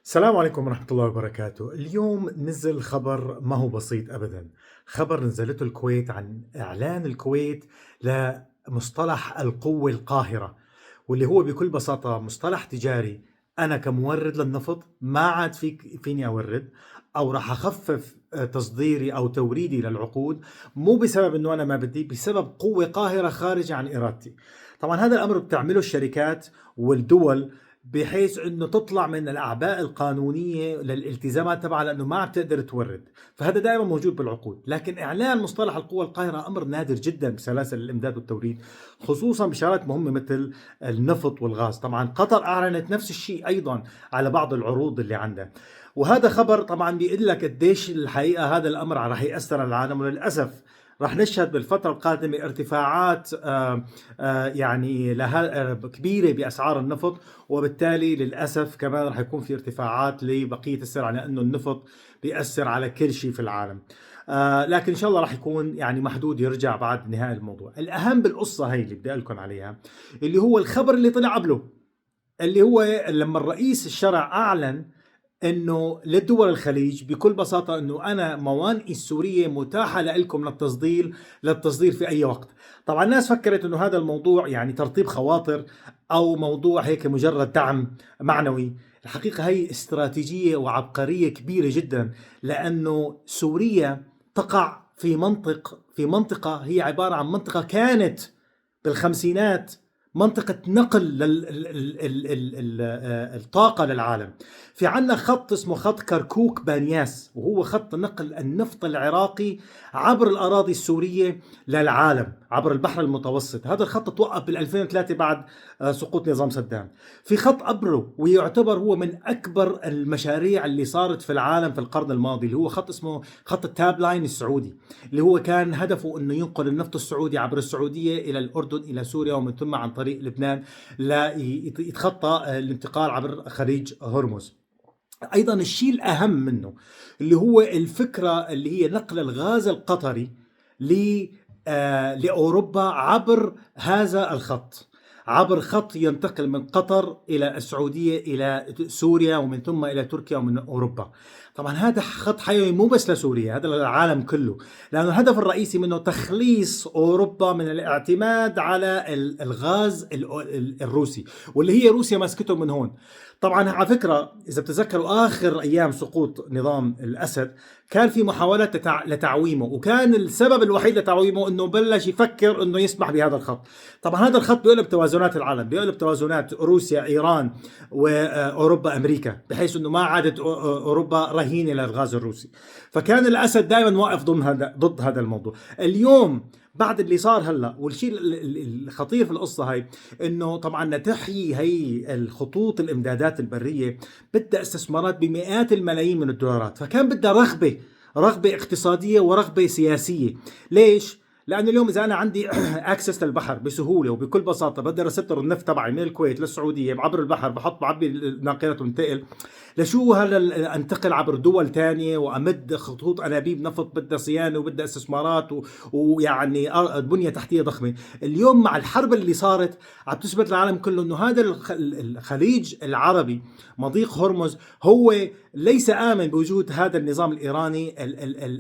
السلام عليكم ورحمة الله وبركاته. اليوم نزل خبر ما هو بسيط أبدا. خبر نزلته الكويت عن إعلان الكويت لمصطلح القوة القاهرة، واللي هو بكل بساطة مصطلح تجاري. أنا كمورد للنفط ما عاد فيني أورد، أو راح أخفف تصديري أو توريدي للعقود، مو بسبب أنه أنا ما بدي، بسبب قوة قاهرة خارجة عن إرادتي. طبعا هذا الأمر بتعمله الشركات والدول بحيث انه تطلع من الاعباء القانونيه للالتزامات تبعها، لانه ما عم تقدر تورد. فهذا دائما موجود بالعقود، لكن اعلان مصطلح القوى القاهره امر نادر جدا بسلاسل الامداد والتوريد، خصوصا بشغلات مهمه مثل النفط والغاز. طبعا قطر اعلنت نفس الشيء ايضا على بعض العروض اللي عندها. وهذا خبر طبعا بيقول لك قديش الحقيقه هذا الامر راح ياثر على العالم، وللاسف راح نشهد بالفترة القادمة ارتفاعات يعني لها كبيرة بأسعار النفط، وبالتالي للأسف كمان راح يكون في ارتفاعات لبقية السلع، لأنه النفط بيأثر على كل شيء في العالم. لكن إن شاء الله راح يكون يعني محدود، يرجع بعد نهاية الموضوع. الأهم بالقصة هي اللي بدي أقول لكم عليها، اللي هو الخبر اللي طلع قبله، اللي هو لما الرئيس الشرع أعلن انه لدول الخليج بكل بساطه انه انا موانئي السوريه متاحه لكم للتصدير في اي وقت. طبعا الناس فكرت انه هذا الموضوع يعني ترطيب خواطر، او موضوع هيك مجرد دعم معنوي. الحقيقه هي استراتيجيه وعبقريه كبيره جدا، لانه سوريا تقع في منطقه هي عباره عن منطقه كانت بالخمسينات منطقة نقل الطاقة للعالم. في عنا خط اسمه خط كركوك بانياس، وهو خط نقل النفط العراقي عبر الأراضي السورية للعالم عبر البحر المتوسط. هذا الخط توقف بال2003 بعد سقوط نظام صدام. في خط أبرو، ويعتبر هو من أكبر المشاريع اللي صارت في العالم في القرن الماضي، اللي هو خط اسمه خط التاب لاين السعودي، اللي هو كان هدفه أنه ينقل النفط السعودي عبر السعودية إلى الأردن إلى سوريا، ومن ثم عن طريق لبنان لا يتخطى الانتقال عبر خليج هرمز. ايضا الشيء الاهم منه اللي هو الفكره اللي هي نقل الغاز القطري لاوروبا عبر هذا الخط، عبر خط ينتقل من قطر الى السعوديه الى سوريا، ومن ثم الى تركيا ومن اوروبا. طبعا هذا خط حيوي مو بس لسوريا، هذا للعالم كله، لانه الهدف الرئيسي منه تخليص اوروبا من الاعتماد على الغاز الروسي، واللي هي روسيا ماسكته من هون. طبعا على فكرة إذا بتذكروا آخر أيام سقوط نظام الأسد كان في محاولات لتعويمه، وكان السبب الوحيد لتعويمه أنه بلش يفكر أنه يسمح بهذا الخط. طبعا هذا الخط بيقلب توازنات العالم، بيقلب توازنات روسيا إيران وأوروبا أمريكا، بحيث أنه ما عادت أوروبا رهينة للغاز الروسي. فكان الأسد دائما واقف ضد هذا الموضوع. اليوم بعد اللي صار هلا، والشيء الخطير في القصه هاي انه طبعا تحيي هي الخطوط الامدادات البريه بدها استثمارات بمئات الملايين من الدولارات، فكان بدها رغبه اقتصاديه ورغبه سياسيه. ليش؟ لانه اليوم اذا انا عندي اكسس للبحر بسهوله وبكل بساطه، بقدر اسطر النفط تبعي من الكويت للسعوديه عبر البحر، بعبي الناقلات وانتقل. لشو هلا انتقل عبر دول تانية وامد خطوط انابيب نفط بدها صيانه وبدها استثمارات ويعني بنيه تحتيه ضخمه. اليوم مع الحرب اللي صارت عم تثبت للعالم كله انه هذا الخليج العربي مضيق هرمز هو ليس آمن بوجود هذا النظام الإيراني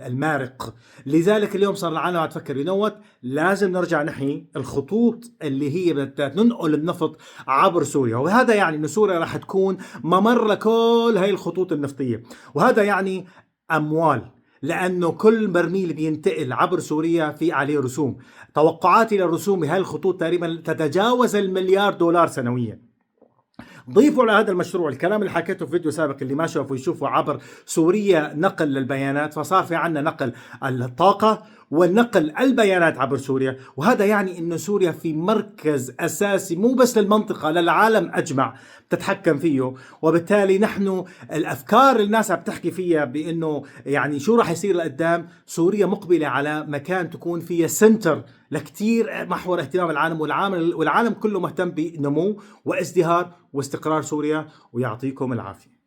المارق. لذلك اليوم صار العالم عم تفكر ينوت لازم نرجع نحيي الخطوط اللي هي بدها ننقل النفط عبر سوريا، وهذا يعني أن سوريا راح تكون ممر لكل هاي الخطوط النفطية، وهذا يعني أموال، لأنه كل برميل بينتقل عبر سوريا في عليه رسوم. توقعاتي للرسوم بهاي الخطوط تقريبا تتجاوز $1,000,000,000 سنويا. ضيفوا على هذا المشروع الكلام اللي حكيته في فيديو سابق، اللي ما شافوا يشوفوا عبر سوريا نقل للبيانات، فصار في عنا نقل الطاقة ونقل البيانات عبر سوريا. وهذا يعني انه سوريا في مركز اساسي مو بس للمنطقة، للعالم اجمع تتحكم فيه. وبالتالي نحن الافكار اللي الناس عم تحكي فيها بانه يعني شو راح يصير لقدام، سوريا مقبلة على مكان تكون فيها سنتر لكتير محور اهتمام العالم، والعالم كله مهتم بنمو وازدهار واستقرار سوريا. ويعطيكم العافية.